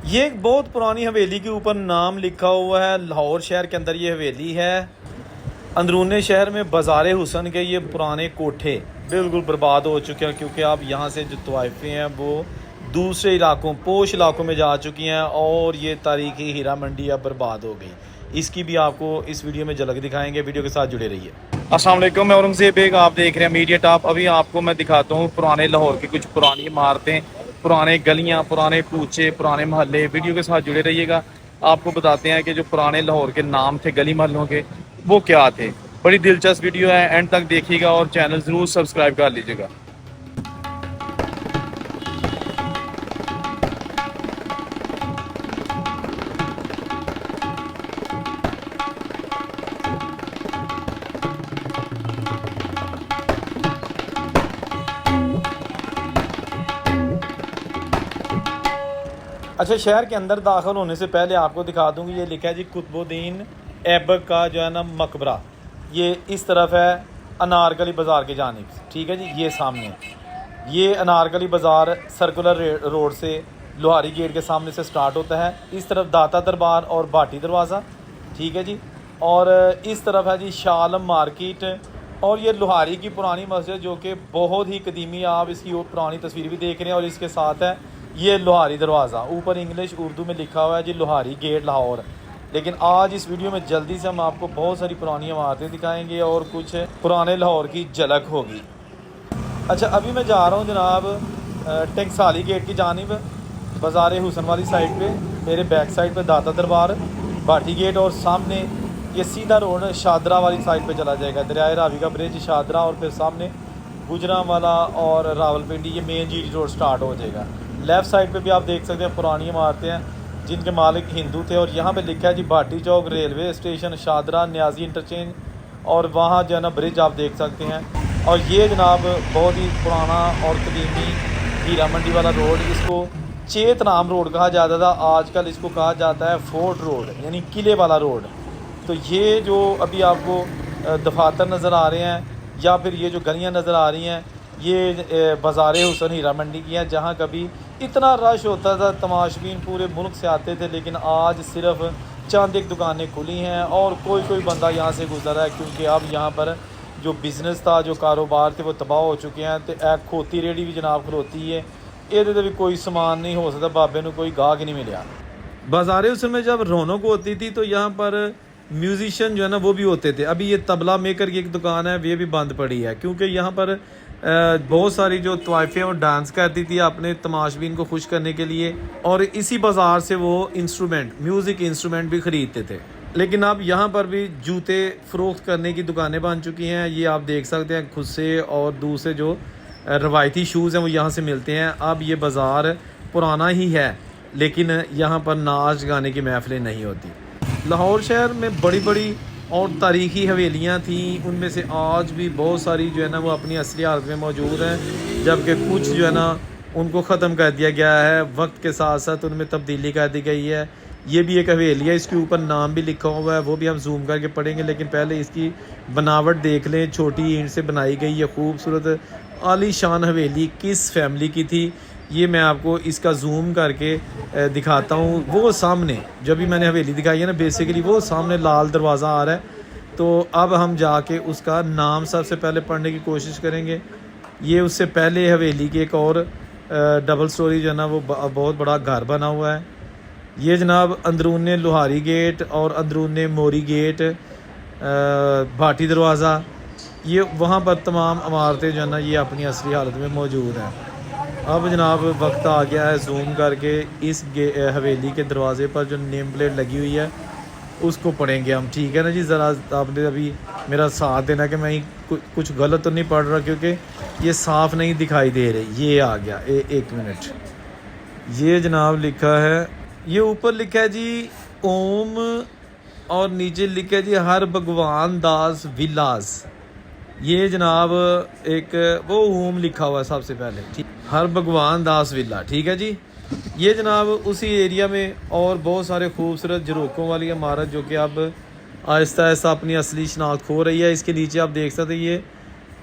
ये एक बहुत पुरानी हवेली के ऊपर नाम लिखा हुआ है। लाहौर शहर के अंदर ये हवेली है। अंदरूनी शहर में बाज़ार हुसन के ये पुराने कोठे बिल्कुल बर्बाद हो चुके हैं, क्योंकि अब यहाँ से जो तवाइफें हैं वो दूसरे इलाकों, पोश इलाकों में जा चुकी हैं और ये तारीखी हीरा मंडी अब बर्बाद हो गई। इसकी भी आपको इस वीडियो में झलक दिखाएंगे, वीडियो के साथ जुड़े रहिए। अस्सलाम वालेकुम, मैं औरंगज़ेब बेग, आप देख रहे हैं मीडिया टॉप। अभी आपको मैं दिखाता हूँ पुराने लाहौर की कुछ पुरानी इमारतें, पुराने गलियाँ, पुराने कूचे, पुराने मोहल्ले। वीडियो के साथ जुड़े रहिएगा। आपको बताते हैं कि जो पुराने लाहौर के नाम थे गली मोहल्लों के, वो क्या थे। बड़ी दिलचस्प वीडियो है, एंड तक देखिएगा और चैनल ज़रूर सब्सक्राइब कर लीजिएगा। अच्छा, शहर के अंदर दाखिल होने से पहले आपको दिखा दूंगी, ये लिखा है जी कुतुबुद्दीन ऐबक का जो है ना मकबरा। ये इस तरफ है अनारकली बाज़ार की जानिब, ठीक है जी। ये सामने ये अनारकली बाज़ार सर्कुलर रोड से लोहारी गेट के सामने से स्टार्ट होता है। इस तरफ दाता दरबार और भाटी दरवाज़ा, ठीक है जी। और इस तरफ है जी शाह आलम मार्केट, और ये लोहारी की पुरानी मस्जिद जो कि बहुत ही कदीमी, आप इसकी पुरानी तस्वीर भी देख रहे हैं। और इसके साथ है ये लोहारी दरवाज़ा, ऊपर इंग्लिश उर्दू में लिखा हुआ है जी लोहारी गेट लाहौर। लेकिन आज इस वीडियो में जल्दी से हम आपको बहुत सारी पुरानी इमारतें दिखाएंगे और कुछ पुराने लाहौर की झलक होगी। अच्छा, अभी मैं जा रहा हूँ जनाब टंकसाली गेट की जानिब, बाज़ार हुसन वाली साइड पे। मेरे बैक साइड पे दाता दरबार, भाटी गेट, और सामने ये सीधा रोड शादरा वाली साइड पे चला जाएगा। दरियाए रावी का ब्रिज, शादरा, और फिर सामने गुजरांवाला और रावलपिंडी, ये मेन जी रोड स्टार्ट हो जाएगा। लेफ़्ट साइड पे भी आप देख सकते हैं पुरानी इमारतें हैं जिनके मालिक हिंदू थे। और यहाँ पे लिखा है जी Bhati Chowk railway station, Shahdara, Niazi interchange, और वहाँ जो है ना ब्रिज आप देख सकते हैं। और ये जनाब बहुत ही पुराना और कदीमी हीरा मंडी वाला रोड, इसको चेत नाम रोड कहा जाता था। आजकल इसको कहा जाता है फोर्ट रोड, यानी किले वाला रोड। तो ये जो अभी आपको दफातर नज़र आ रहे हैं या फिर ये जो गलियाँ नज़र आ रही हैं, ये बाज़ार हुसन हीरा मंडी की हैं, जहाँ कभी इतना रश होता था, तमाशबीन पूरे मुल्क से आते थे। लेकिन आज सिर्फ चंद एक दुकानें खुली हैं और कोई बंदा यहाँ से गुजर रहा है, क्योंकि अब यहाँ पर जो बिज़नेस था, जो कारोबार थे, वो तबाह हो चुके हैं। तो एक खोती रेहड़ी भी जनाब खलोती है, ये भी कोई सामान नहीं हो सकता, बाबे को कोई गाहक नहीं मिला। बाज़ार हुसन में जब रौनक होती थी तो यहाँ पर म्यूजिशियन जो है ना वो भी होते थे। अभी ये तबला मेकर की एक दुकान है, ये भी बंद पड़ी है, क्योंकि यहाँ पर बहुत सारी जो तवाइफें और डांस करती थी अपने तमाशबीन को खुश करने के लिए, और इसी बाज़ार से वो म्यूज़िक इंस्ट्रूमेंट भी ख़रीदते थे। लेकिन अब यहाँ पर भी जूते फ़रोख्त करने की दुकानें बन चुकी हैं। ये आप देख सकते हैं, खुद से और दूसरे जो रवायती शूज़ हैं वो यहाँ से मिलते हैं। अब ये बाज़ार पुराना ही है, लेकिन यहाँ पर नाच गाने की महफिलें नहीं होती। लाहौर शहर में बड़ी बड़ी और तारीख़ी हवेलियाँ थीं, उनमें से आज भी बहुत सारी जो है ना वो अपनी असली हालत में मौजूद हैं, जबकि कुछ जो है ना उनको ख़त्म कर दिया गया है। वक्त के साथ साथ उनमें तब्दीली कर दी गई है। ये भी एक हवेली है, इसके ऊपर नाम भी लिखा हुआ है, वो भी हम जूम करके पढ़ेंगे। लेकिन पहले इसकी बनावट देख लें, छोटी ईंट से बनाई गई ये खूबसूरत आलीशान हवेली किस फैमिली की थी, ये मैं आपको इसका जूम करके दिखाता हूँ। वो सामने जो भी मैंने हवेली दिखाई है ना, बेसिकली वो सामने लाल दरवाज़ा आ रहा है। तो अब हम जाके उसका नाम सबसे पहले पढ़ने की कोशिश करेंगे। ये उससे पहले हवेली की एक और डबल स्टोरी जो है ना वो बहुत बड़ा घर बना हुआ है। ये जनाब अंदरून लोहारी गेट और अंदरून मोरी गेट, भाटी दरवाज़ा, ये वहाँ पर तमाम इमारतें जो है ना ये अपनी असली हालत में मौजूद हैं। अब जनाब वक्त आ गया है जूम करके इस हवेली के दरवाज़े पर जो नेम प्लेट लगी हुई है उसको पढ़ेंगे हम, ठीक है ना जी। ज़रा आपने अभी मेरा साथ देना कि मैं कुछ गलत तो नहीं पढ़ रहा, क्योंकि ये साफ़ नहीं दिखाई दे रही। ये आ गया, एक मिनट। ये जनाब लिखा है, ये ऊपर लिखा है जी ओम, और नीचे लिखा है जी हर भगवान दास विलास। ये जनाब एक वो ओम लिखा हुआ है सबसे पहले, ठीक, हर भगवान दास विला, ठीक है जी। ये जनाब उसी एरिया में और बहुत सारे खूबसूरत झरोकों वाली इमारत जो कि अब आहिस्ता आहिस्ता अपनी असली शनाख्त खो रही है। इसके नीचे आप देख सकते हैं ये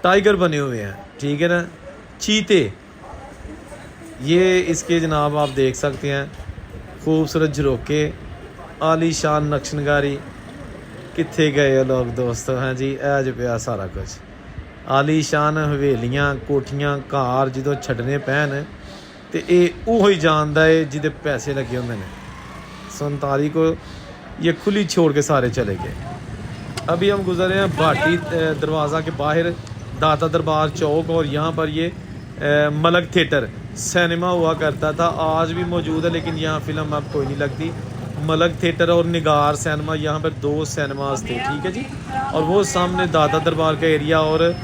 टाइगर बने हुए हैं, ठीक है ना, चीते, ये इसके जनाब आप देख सकते हैं खूबसूरत झरोके, आलीशान नक्शनकारी। कित्थे गए लोग दोस्तों? हैं जी, ऐ जो पिया सारा कुछ आलीशान हवेलियां, कोठियां, घर जो छड्डने पैन तो ये ही जानता है जिदे पैसे लगे होंगे ने। 47 को ये खुली छोड़ के सारे चले गए। अभी हम गुजर रहे हैं भाटी दरवाज़ा के बाहर, दाता दरबार चौक, और यहाँ पर ये मलक थिएटर सिनेमा हुआ करता था, आज भी मौजूद है लेकिन यहाँ फ़िल्म अब कोई नहीं लगती। मलक थिएटर और निगार सिनेमा, यहाँ पर 2 सिनेमाज थे, ठीक है जी। और वो सामने दाता दरबार का एरिया, और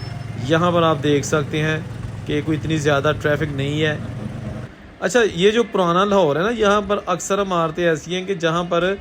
यहाँ पर आप देख सकते हैं कि कोई इतनी ज़्यादा ट्रैफिक नहीं है। अच्छा, ये जो पुराना लाहौर है ना, यहाँ पर अक्सर इमारतें ऐसी हैं कि जहाँ पर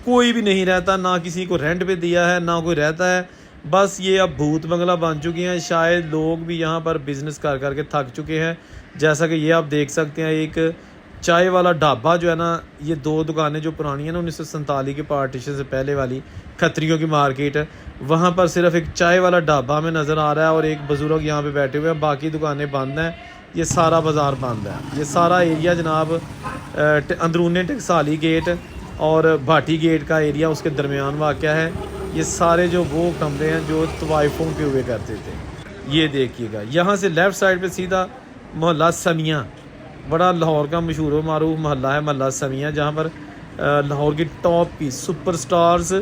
कोई भी नहीं रहता, ना किसी को रेंट पे दिया है, ना कोई रहता है, बस ये अब भूत बंगला बन चुके हैं। शायद लोग भी यहाँ पर बिज़नेस कर करके थक चुके हैं। जैसा कि ये आप देख सकते हैं, एक चाय वाला ढाबा जो है ना, ये 2 दुकानें जो पुरानी हैं ना 1947 के पार्टीशन से पहले वाली, खत्रियों की मार्केट, वहाँ पर सिर्फ एक चाय वाला ढाबा हमें नज़र आ रहा है और एक बुज़ुर्ग यहाँ पे बैठे हुए हैं, बाकी दुकानें बंद हैं। ये सारा बाज़ार बंद है। ये सारा एरिया जनाब अंदरूनी टकसाली गेट और भाटी गेट का एरिया उसके दरमियान वाक़या है। ये सारे जो वो कमरे हैं जो तवाइफों के हुए करते थे। ये देखिएगा, यहाँ से लेफ़्ट साइड पे सीधा मोहल्ला समियाँ, बड़ा लाहौर का मशहूर मारूफ मोहल्ला है, मोहल्ला समियाँ, जहाँ पर लाहौर की टॉप की सुपर स्टार्स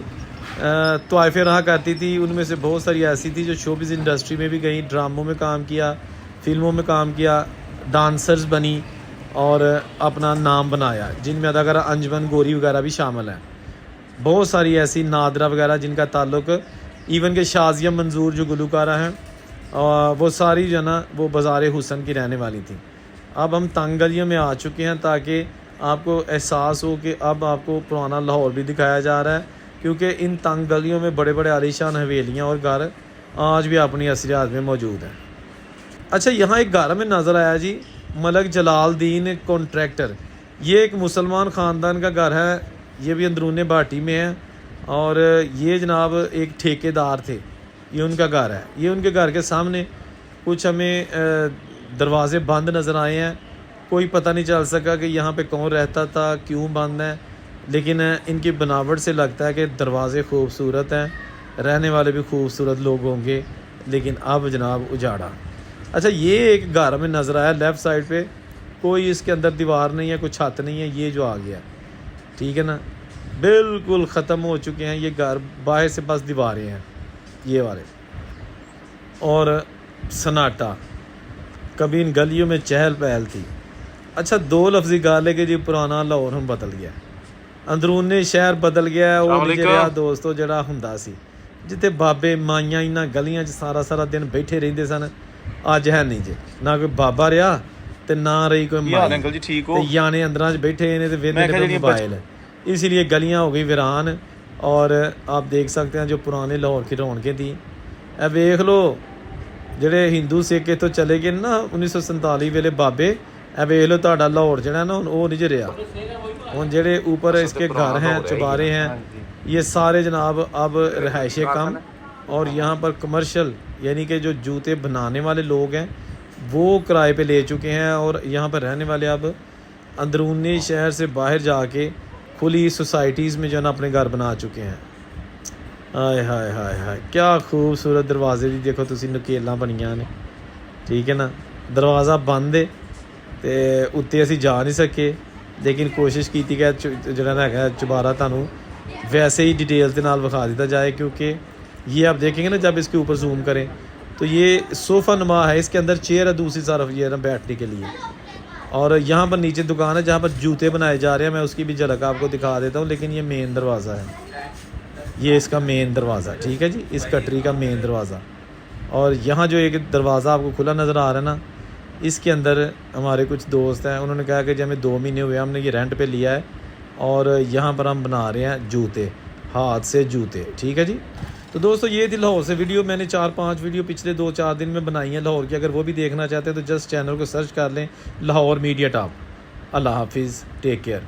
तवाइफें रहा करती थी। उनमें से बहुत सारी ऐसी थी जो शोबिज़ इंडस्ट्री में भी गई, ड्रामों में काम किया, फिल्मों में काम किया, डांसर्स बनी और अपना नाम बनाया, जिनमें अदाकारा अंजमन गोरी वगैरह भी शामिल हैं। बहुत सारी ऐसी नादरा वगैरह जिनका ताल्लुक, इवन के शाजिया मंजूर जो गुलकारा हैं, वो सारी जो ना वो बाज़ार हुसन की रहने वाली थी। अब हम तंग गलियों में आ चुके हैं ताकि आपको एहसास हो कि अब आपको पुराना लाहौर भी दिखाया जा रहा है, क्योंकि इन तंग गलियों में बड़े बड़े आलीशान हवेलियाँ और घर आज भी अपनी असलियत में मौजूद हैं। अच्छा, यहाँ एक घर में नज़र आया जी, मलक जलालुद्दीन कॉन्ट्रैक्टर। ये एक मुसलमान ख़ानदान का घर है, ये भी अंदरूनी भाटी में है, और ये जनाब एक ठेकेदार थे, ये उनका घर है। ये उनके घर के सामने कुछ हमें दरवाज़े बंद नज़र आए हैं, कोई पता नहीं चल सका कि यहाँ पे कौन रहता था, क्यों बंद है, लेकिन इनकी बनावट से लगता है कि दरवाज़े खूबसूरत हैं, रहने वाले भी खूबसूरत लोग होंगे, लेकिन अब जनाब उजाड़ा। अच्छा, ये एक घर हमें नज़र आया लेफ़्ट साइड पे, कोई इसके अंदर दीवार नहीं है, कोई छत नहीं है, ये जो आ गया, ठीक है ना, बिल्कुल ख़त्म हो चुके हैं ये घर, बाहर से बस दीवारें हैं ये वाले, और सन्नाटा। कभी इन गलियों में चहल पहल थी। अच्छा, 2 लफ्ज़ी गाले के जी पुराना लाहौर हम बदल गया, अंदरूनी शहर बदल गया, वो नहीं रहा दोस्तों जड़ा हुंदा सी, जिते बाबे माइयां इन्हां गलियां 'च सारा सारा दिन बैठे रहिंदे सन, अज है नहीं जे, ना कोई बाबा रहा ते ना रही कोई माई, अंकल जी ठीक हो, याने अंदरां बैठे ने ते वेंदे मोबाइल, इसीलिए गलियां हो गई वीरान। और आप देख सकते हैं जो पुराने लाहौर की रौनकें थी, ए वेख लो ਜਿਹੜੇ हिंदू सिख इतों चले गए ना 1947 वेले बाबे, ए वेख लो तुहाडा लाहौर जिहड़ा ना वो नहीं रहा। हुण जिहड़े ऊपर इसके घर हैं, चबारे हैं, ये सारे जनाब अब रहायशे कम, और यहाँ पर कमर्शियल यानी कि जो जूते बनाने वाले लोग हैं वो किराए पे ले चुके हैं, और यहाँ पर रहने वाले अब अंदरूनी शहर से बाहर जाके खुली सोसाइटीज़ में जो है ना अपने घर बना चुके हैं। हाय हाय हाय हाय, क्या खूबसूरत दरवाजे भी देखो तुसी, नकेलां बनियां ने, ठीक है ना। दरवाज़ा बंद है तो उत्ते असीं जा नहीं सके, लेकिन कोशिश की कि जिहड़ा हैगा चुबारा तुहानूं वैसे ही डिटेल के नाल विखा दिया जाए, क्योंकि ये आप देखेंगे ना जब इसके ऊपर जूम करें तो ये सोफ़ा नुमा है, इसके अंदर चेयर है दूसरी तरफ ये ना बैठने के लिए, और यहाँ पर नीचे दुकान है जहाँ पर जूते बनाए जा रहे हैं, मैं उसकी भी झलक आपको दिखा देता हूँ। लेकिन ये मेन दरवाज़ा है, ये इसका मेन दरवाज़ा, ठीक है जी, इस कटरी का मेन दरवाज़ा। और यहाँ जो एक दरवाज़ा आपको खुला नज़र आ रहा है ना, इसके अंदर हमारे कुछ दोस्त हैं, उन्होंने कहा कि जब हमें 2 महीने हुए हमने ये रेंट पे लिया है, और यहाँ पर हम बना रहे हैं जूते, हाथ से जूते, ठीक है जी। तो दोस्तों ये थी लाहौर से वीडियो, मैंने 4-5 वीडियो पिछले 2-4 दिन में बनाई हैं लाहौर की, अगर वो भी देखना चाहते हैं तो जस्ट चैनल को सर्च कर लें लाहौर मीडिया टॉप। अल्लाह हाफिज़, टेक केयर।